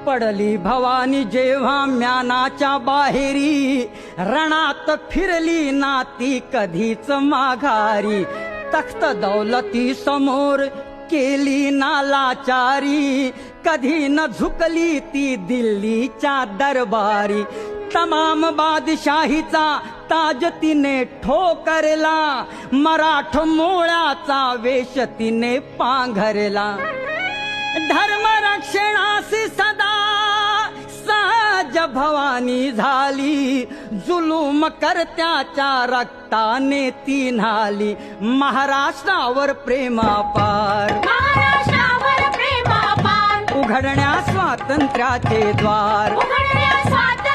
पडली भवानी जेव्हा म्यानाच्या बाहेरी, रणात फिरली ना ती कधीच माघारी. तख्त दौलती समोर केली ना लाचारी, कधी न झुकली ती दिल्लीच्या दरबारी. तमाम बादशाहीचा ताज तिने ठोकरला, मराठ मोळ्याचा वेश तिने पांघरला. धर्मरक्षणासी सदा सहज भवानी झाली, जुलूम करत्याच्या रक्ताने ती न्हाली. महाराष्ट्रावर प्रेमापार, महाराष्ट्रावर प्रेमापार, उघडण्या स्वातंत्र्याचे द्वार, उघडण्या स्वातंत्र्याचे